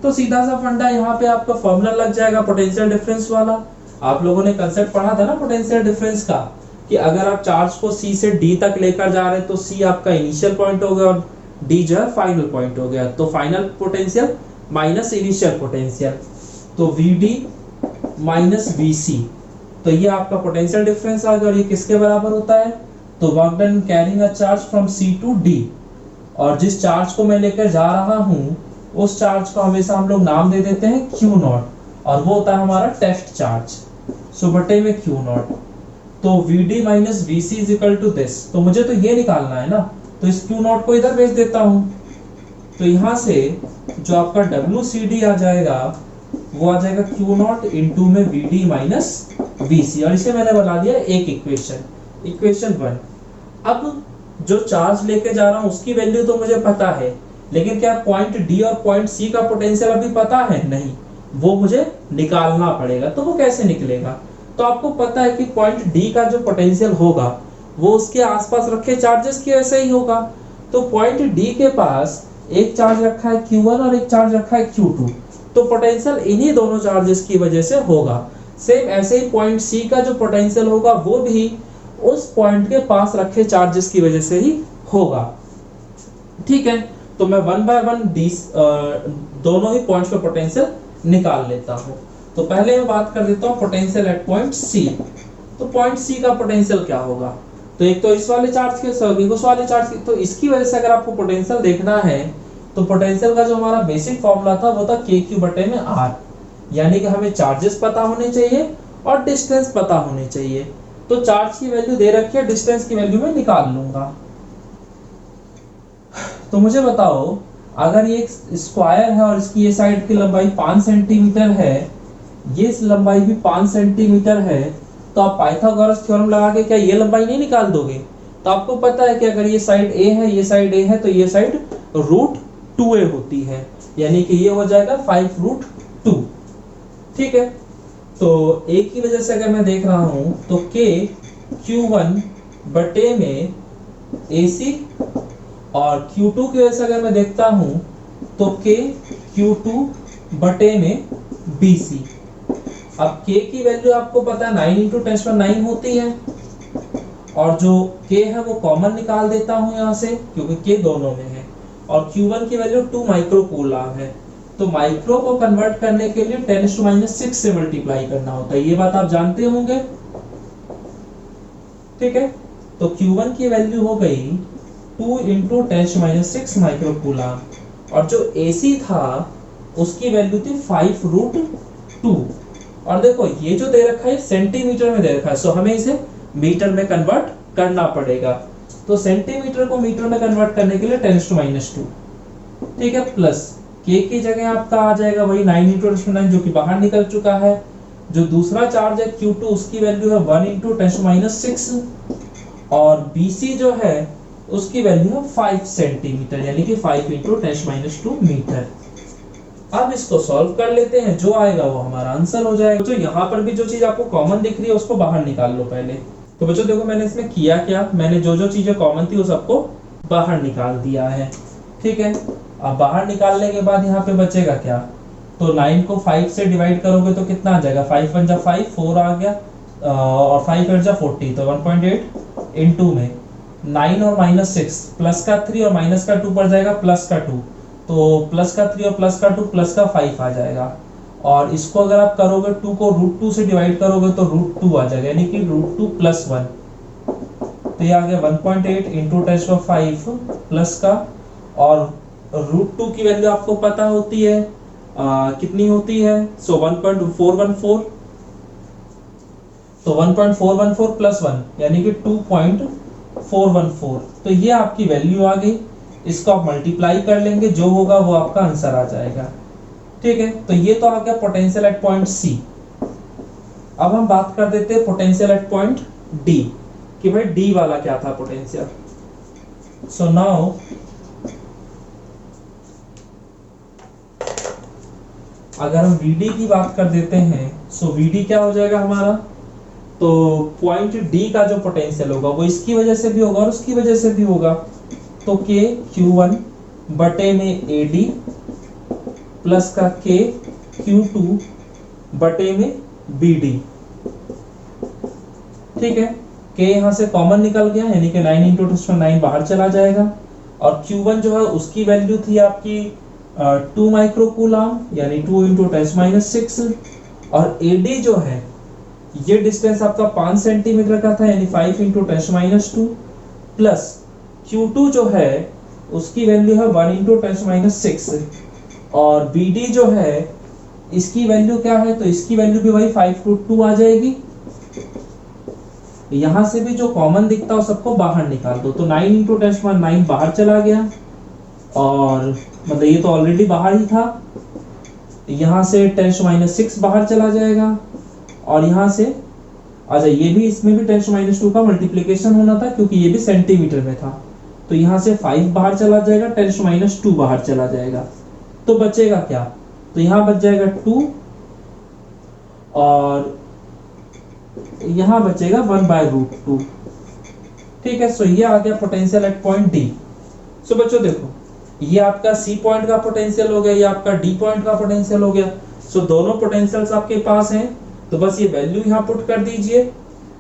तो सीधा सा फंडा यहाँ पे आपका फॉर्मूला लग जाएगा पोटेंशियल डिफरेंस वाला। आप लोगों ने कंसेप्ट पढ़ा था ना पोटेंशियल डिफरेंस का, कि अगर आप चार्ज को C से D तक लेकर जा रहे हैं तो C आपका इनिशियल पॉइंट हो गया और D जो है फाइनल पॉइंट हो गया। तो final potential minus initial potential, तो VD माइनस VC, तो ये आपका पोटेंशियल डिफरेंस आ गया और ये किसके बराबर होता है? तो work done carrying a charge from C to D, और जिस चार्ज को मैं लेकर जा रहा हूँ उस चार्ज को हमेशा हम लोग नाम दे देते हैं क्यू नॉट, और वो होता है हमारा टेस्ट चार्ज। सो बटे में क्यू नॉट, तो Vd minus Vc is equal to this. तो मुझे तो ये निकालना है ना, तो इस क्यू नॉट को इधर भेज देता हूँ। तो यहाँ से जो आपका WCD आ जाएगा वो आ जाएगा क्यू नॉट इंटू में Vd माइनस Vc, और इसे मैंने बना दिया एक इक्वेशन 1। अब जो चार्ज लेके जा रहा हूँ उसकी वैल्यू तो मुझे पता है, लेकिन क्या पॉइंट डी और पॉइंट सी का पोटेंशियल अभी पता है? नहीं, वो मुझे निकालना पड़ेगा। तो वो कैसे निकलेगा? तो आपको पता है कि पॉइंट डी का जो पोटेंशियल होगा वो उसके आसपास रखे चार्जेस की वजह से ही होगा। तो पॉइंट डी के पास एक चार्ज रखा है Q1 और एक चार्ज रखा है Q2, तो पोटेंशियल इन्हीं दोनों चार्जेस की वजह से होगा। सेम ऐसे ही पॉइंट सी का जो पोटेंशियल होगा वो भी उस पॉइंट के पास रखे चार्जेस की वजह से ही होगा। ठीक है, तो मैं वन बाय वन दोनों ही पॉइंट्स पे पोटेंशियल निकाल लेता हूँ। तो पहले मैं बात कर देता हूँ पोटेंशियल एट पॉइंट सी। तो पॉइंट सी का पोटेंशियल क्या होगा? तो एक तो इस वाले चार्ज के साथ उस वाले चार्ज की, तो इसकी वजह से अगर आपको पोटेंशियल देखना है तो पोटेंशियल का जो हमारा बेसिक फॉर्मूला था वो था KQ बटे में R, यानी कि हमें चार्जेस पता होने चाहिए और डिस्टेंस पता होने चाहिए। तो चार्ज की वैल्यू दे रखी है, डिस्टेंस की वैल्यू मैं निकाल लूंगा। तो मुझे बताओ, अगर ये स्क्वायर है और इसकी ये साइड की लंबाई 5 सेंटीमीटर है, ये लंबाई भी 5 सेंटीमीटर है, तो आप पाइथागोरस थ्योरम लगा के क्या ये लंबाई नहीं निकाल दोगे? तो आपको पता है कि अगर ये साइड A है, ये साइड A है, तो ये साइड √2a होती है, यानी कि ये हो जाएगा 5√2। ठीक है, तो A की वजह से अगर मैं देख रहा हूं तो K Q1 बटे में AC, और Q2 की वजह से अगर मैं देखता हूं तो K Q2 बटे में BC। अब K की वैल्यू आपको पता है 9 × 10⁹ होती है, और जो K है वो कॉमन निकाल देता हूं यहाँ से क्योंकि K दोनों में है, और Q1 की वैल्यू 2 माइक्रो कूलम है। तो माइक्रो को कन्वर्ट करने के लिए 10⁻⁶ से मल्टीप्लाई करना होता है, ये बात आप जानते होंगे। ठीक है, तो Q1 की वैल्यू हो गई 2 × 10⁻⁶ माइक्रो कूलम, और जो AC था उसकी वैल्यू थी 5√2। और देखो ये जो दे रखा है सेंटीमीटर में दे रखा है, सो हमें इसे मीटर में कन्वर्ट करना पड़ेगा। तो सेंटीमीटर को मीटर में कन्वर्ट करने के लिए 10⁻², ठीक है, प्लस K की जगह आपका आ जाएगा वही 9 × 10⁻⁹ जो कि बाहर निकल चुका है। जो दूसरा चार्ज है Q2 उसकी वैल्यू है 1 × 10⁻⁶, और BC जो है उसकी वैल्यू है 5 सेंटीमीटर, यानी कि 5 × 10⁻² मीटर। अब इसको सॉल्व कर लेते हैं, जो आएगा वो हमारा आंसर हो जाएगा। तो यहाँ पर भी जो चीज आपको कॉमन दिख रही है उसको बाहर निकाल लो पहले। तो बच्चों देखो मैंने इसमें किया क्या, मैंने जो जो चीजें कॉमन थी वो सबको बाहर निकाल दिया है। ठीक है, अब बाहर निकालने के बाद यहाँ पे बचेगा क्या? तो 9 को 5 से डिवाइड करोगे तो कितना आ जाएगा? 5 × 1 = 5, 4 आ गया, और 5 × 8 = 40, तो 1.8 इंटू में 9 और -6, प्लस का 3 और माइनस का 2 पड़ जाएगा, प्लस का 2, तो प्लस का 3 और प्लस का 2 प्लस का 5 आ जाएगा। और इसको अगर आप करोगे 2 को √2 से डिवाइड करोगे तो √2 आ जाएगा, यानी कि √2 + 1, तो ये आ गया 1.8 × 10⁵ प्लस का, और √2 की वैल्यू आपको पता होती है कितनी होती है? सो 1.414, तो 1.414 + 1 यानी कि 2.414, तो ये आपकी वैल्यू आ गई। इसको आप मल्टीप्लाई कर लेंगे, जो होगा वो आपका आंसर आ जाएगा। ठीक है, तो ये तो आ गया पोटेंशियल एट पॉइंट सी। अब हम बात कर देते हैं पोटेंशियल एट पॉइंट डी, कि भाई डी वाला क्या था पोटेंशियल। सो नाउ अगर हम VD की बात कर देते हैं, सो VD क्या हो जाएगा हमारा? तो पॉइंट डी का जो पोटेंशियल होगा वो इसकी वजह से भी होगा और उसकी वजह से भी होगा। तो K Q1 बटे में AD प्लस का K Q2 बटे में BD। ठीक है, K यहाँ से कॉमन निकल गया, यानी कि 9 × 10⁹ बाहर चला जाएगा, और Q1 जो है उसकी वैल्यू थी आपकी 2 माइक्रो कूलम, यानी 2 × 10⁻⁶, और AD जो है ये डिस्टेंस आपका 5 सेंटीमीटर का था, यानी 5 × 10⁻², प्लस Q2 जो है उसकी वैल्यू है 1 इंटू 10⁻6 और BD जो है इसकी वैल्यू क्या है, तो इसकी वैल्यू भी वही 5√2 आ जाएगी। यहां से भी जो कॉमन दिखता है सबको बाहर निकाल दो, तो 9 इंटू 10⁻9 बाहर चला गया और मतलब ये तो ऑलरेडी बाहर ही था। यहाँ से 10⁻6 बाहर चला जाएगा और यहाँ से अच्छा ये भी, इसमें भी 10⁻2 का मल्टीप्लिकेशन होना था क्योंकि ये भी सेंटीमीटर में था, तो यहाँ से 5 बाहर चला जाएगा, 10⁻2 बाहर चला जाएगा, तो बचेगा क्या, तो यहाँ बच जाएगा 2 और यहाँ बचेगा 1/√2। ठीक है, सो ये आ गया पोटेंशियल एट पॉइंट डी। सो बच्चों देखो, ये आपका सी पॉइंट का पोटेंशियल हो गया, ये आपका डी पॉइंट का पोटेंशियल हो गया। सो दोनों पोटेंशियल्स आपके पास हैं, तो बस ये वैल्यू यहाँ पुट कर दीजिए,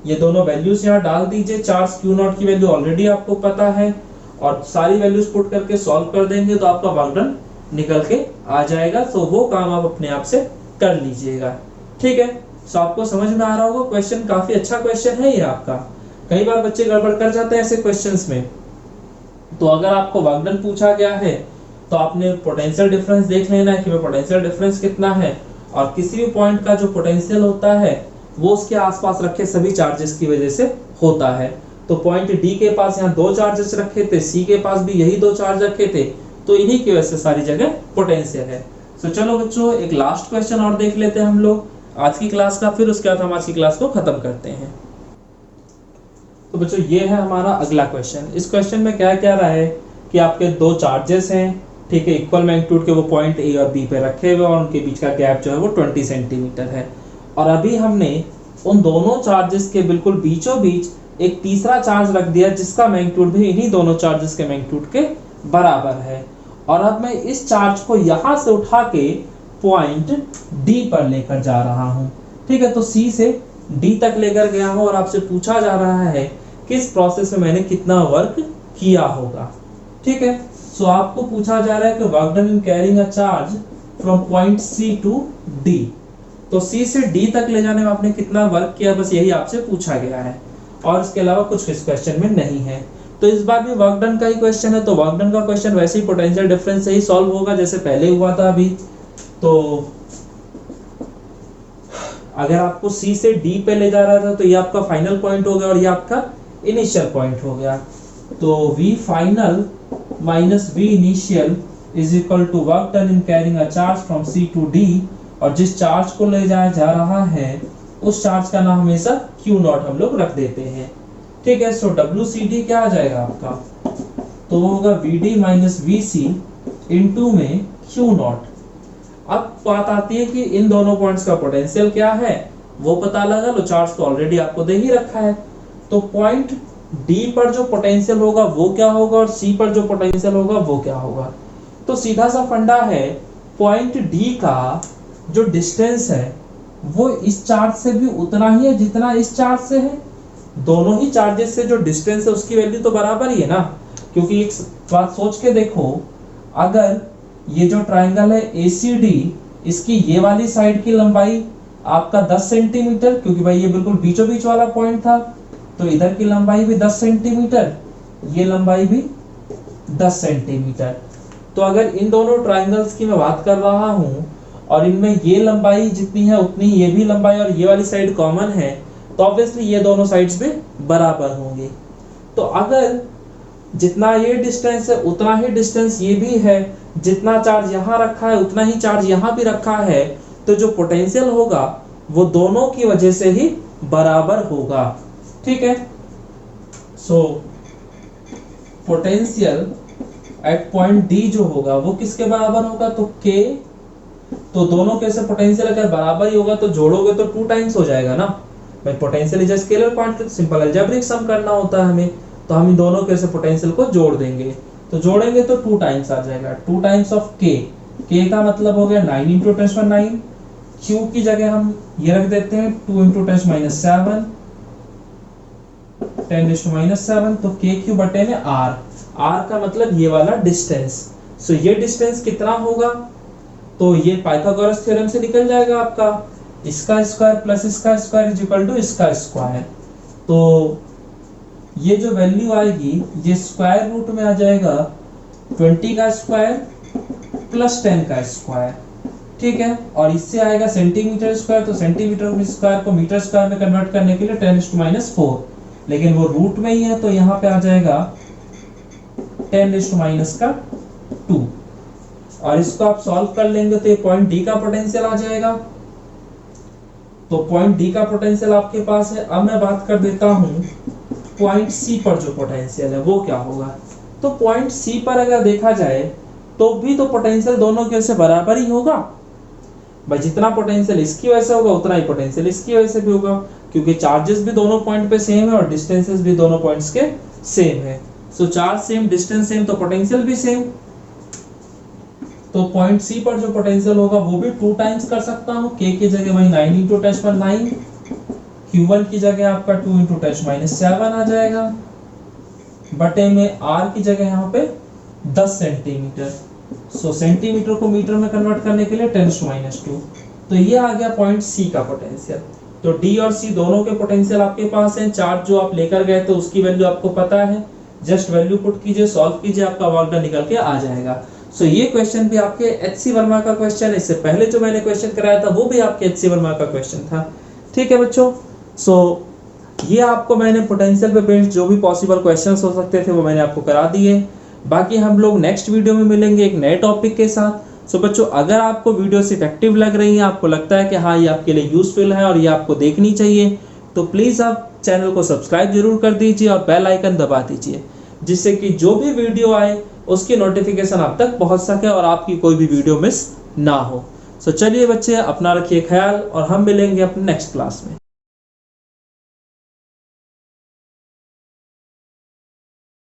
ये दोनों वैल्यूज यहाँ डाल दीजिए। चार्ज Q0 की वैल्यू ऑलरेडी आपको पता है और सारी वैल्यूज पुट करके सॉल्व कर देंगे तो आपका वर्क डन निकल के आ जाएगा। तो वो काम आप अपने आप से कर लीजिएगा। ठीक है, सो आपको समझ में आ रहा होगा। क्वेश्चन काफी अच्छा क्वेश्चन है ये आपका। कई बार बच्चे गड़बड़ कर जाते हैं ऐसे क्वेश्चंस में, तो अगर आपको वर्क डन पूछा गया है तो आपने पोटेंशियल डिफरेंस देख लेना है कि पोटेंशियल डिफरेंस कितना है, और किसी भी पॉइंट का जो पोटेंशियल होता है वो उसके आसपास रखे सभी चार्जेस की वजह से होता है। तो पॉइंट डी के पास यहाँ 2 चार्जेस रखे थे, सी के पास भी यही 2 चार्ज रखे थे, तो इन्हीं की वजह से सारी जगह पोटेंशियल है। तो चलो बच्चों एक लास्ट क्वेश्चन और देख लेते हैं हम लोग आज की क्लास का, फिर उसके बाद हम आज की क्लास को खत्म करते हैं। तो बच्चों ये है हमारा अगला क्वेश्चन। इस क्वेश्चन में क्या कह रहा है कि आपके 2 चार्जेस हैं, ठीक है, इक्वल मैग्नीट्यूड के, वो पॉइंट ए और बी पे रखे हुए और उनके बीच का गैप जो है वो 20 सेंटीमीटर है। और अभी हमने उन दोनों चार्जेस के बिल्कुल बीचों बीच एक तीसरा चार्ज रख दिया जिसका मैग्नीट्यूड भी इन्हीं दोनों चार्जेस के मैग्नीट्यूड के बराबर है। और अब मैं इस चार्ज को यहां से उठा के पॉइंट डी पर लेकर जा रहा हूं। ठीक है, तो सी से डी तक लेकर गया हूं और आपसे पूछा जा रहा है किस प्रोसेस में मैंने कितना वर्क किया होगा। ठीक है, सो आपको पूछा जा रहा है कि work done in carrying a charge from point C to D. तो सी से डी तक ले जाने में आपने कितना वर्क किया, बस यही आपसे पूछा गया है और इसके अलावा कुछ इस क्वेश्चन में नहीं है। तो इस बार भी वर्क डन का ही क्वेश्चन है, तो वर्क डन का क्वेश्चन वैसे ही पोटेंशियल डिफरेंस से ही सॉल्व होगा जैसे पहले हुआ था अभी। तो अगर आपको सी से डी पे ले जा रहा था तो ये आपका फाइनल पॉइंट हो गया और ये आपका इनिशियल पॉइंट हो गया। तो V final minus V initial is equal to work done in carrying a charge from C to D। और जिस चार्ज को ले जाया जा रहा है उस चार्ज का नाम हमेशा Q0 हम लोग रख देते हैं। ठीक है, सो WCD क्या आ जाएगा आपका, तो वो होगा VD माइनस VC इंटू में Q0। अब बात आती है कि इन दोनों पॉइंट्स का पोटेंशियल क्या है वो पता लगा लो, चार्ज तो ऑलरेडी आपको दे ही रखा है। तो पॉइंट डी पर जो पोटेंशियल होगा वो क्या होगा और सी पर जो पोटेंशियल होगा वो क्या होगा। तो सीधा सा फंडा है, पॉइंट डी का जो डिस्टेंस है वो इस चार्ज से भी उतना ही है जितना इस चार्ज से है। दोनों ही चार्जेस से जो डिस्टेंस है उसकी वैल्यू तो बराबर ही है ना, क्योंकि एक बात सोच के देखो, अगर ये जो ट्राइंगल है ACD, इसकी ये वाली साइड की लंबाई आपका 10 सेंटीमीटर, क्योंकि भाई ये बिल्कुल बीचों बीच वाला पॉइंट था, तो इधर की लंबाई भी 10 सेंटीमीटर, ये लंबाई भी 10 सेंटीमीटर। तो अगर इन दोनों ट्राइंगल्स की मैं बात कर रहा हूं और इनमें ये लंबाई जितनी है उतनी ये भी लंबाई और ये वाली साइड कॉमन है, तो ऑब्वियसली ये दोनों साइड्स भी बराबर होंगे। तो अगर जितना ये डिस्टेंस है उतना ही डिस्टेंस ये भी है, जितना चार्ज यहाँ रखा है उतना ही चार्ज यहाँ भी रखा है, तो जो पोटेंशियल होगा वो दोनों की वजह से ही बराबर होगा। ठीक है, so potential at point D जो होगा वो किसके बराबर होगा, तो K। तो दोनों के से पोटेंशियल अगर बराबर ही होगा तो जोड़ोगे तो 2 टाइम्स हो जाएगा ना भाई। Potential is a scalar quantity, simple algebraic sum करना होता है हमें, तो हम इन दोनों के से पोटेंशियल को जोड़ देंगे, तो जोड़ेंगे तो 2 टाइम्स आ जाएगा। 2 टाइम्स ऑफ K, K का मतलब हो गया 9 इंटू 10⁻9, Q की जगह हम ये रख देते हैं 2 इंटू 10⁻7, 10⁻7, तो KQ बटे में R, R का मतलब ये वाला डिस्टेंस। सो ये डिस्टेंस कितना होगा, तो ये पाइथागोरस थ्योरम से निकल जाएगा आपका, इसका स्क्वायर प्लस इसका स्क्वायर इज इक्वल टू इसका स्क्वायर। तो ये जो वैल्यू आएगी ये स्क्वायर रूट में आ जाएगा 20 का स्क्वायर प्लस 10 का स्क्वायर, ठीक है। और इससे आएगा सेंटीमीटर स्क्वायर, तो सेंटीमीटर स्क्वायर को मीटर स्क्वायर में कन्वर्ट करने के लिए 10⁻⁴, लेकिन वो रूट में ही है तो यहाँ पे आ जाएगा 10⁻²। और इसको आप सॉल्व कर लेंगे तो ये पॉइंट डी का पोटेंशियल आ जाएगा। तो पॉइंट डी का पोटेंशियल आपके पास है। अब मैं बात कर देता हूँ पॉइंट सी पर जो पोटेंशियल है वो क्या होगा। तो पॉइंट सी पर अगर देखा जाए तो भी तो पोटेंशियल दोनों की वजह से बराबर ही होगा भाई, जितना पोटेंशियल इसकी वजह से होगा उतना ही पोटेंशियल इसकी वजह से भी होगा, क्योंकि चार्जेस भी दोनों पॉइंट पे सेम है और डिस्टेंसेस भी दोनों पॉइंट्स के सेम है। सो चार्ज सेम, डिस्टेंस सेम, तो पोटेंशियल भी सेम। तो पॉइंट सी पर जो पोटेंशियल होगा वो भी 2 टाइम्स कर सकता हूँ। के की जगह वही 9 × 10⁻⁹, Q1 की जगह आपका 2 × 10⁻⁷ आ जाएगा, बटे में R की जगह यहाँ पे 10 सेंटीमीटर। सो सेंटीमीटर को मीटर में कन्वर्ट करने के लिए 10⁻²। तो ये आ गया पॉइंट सी का पोटेंशियल। तो डी और सी दोनों के पोटेंशियल आपके पास हैं। चार्ज जो आप लेकर गए थे उसकी वैल्यू आपको पता है, जस्ट वैल्यू पुट कीजिए, सॉल्व कीजिए, आपका वर्क डन निकल के आ जाएगा। सो ये क्वेश्चन भी आपके एचसी वर्मा का क्वेश्चन है। इससे पहले जो मैंने क्वेश्चन कराया था वो भी आपके एचसी वर्मा का क्वेश्चन था, ठीक है बच्चों। सो ये आपको मैंने पोटेंशियल पे बेस्ड जो भी पॉसिबल क्वेश्चंस हो सकते थे वो मैंने आपको करा दिए। बाकी हम लोग नेक्स्ट वीडियो में मिलेंगे एक नए टॉपिक के साथ। सो बच्चों, अगर आपको वीडियोस इफेक्टिव लग रही है, आपको लगता है कि हाँ ये आपके लिए यूजफुल है और ये आपको देखनी चाहिए, तो प्लीज़ आप चैनल को सब्सक्राइब जरूर कर दीजिए और बेल आइकन दबा दीजिए, जिससे कि जो भी वीडियो आए उसकी नोटिफिकेशन आप तक पहुंच सके और आपकी कोई भी वीडियो मिस ना हो। सो चलिए बच्चे, अपना रखिए ख्याल और हम मिलेंगे अपने नेक्स्ट क्लास में।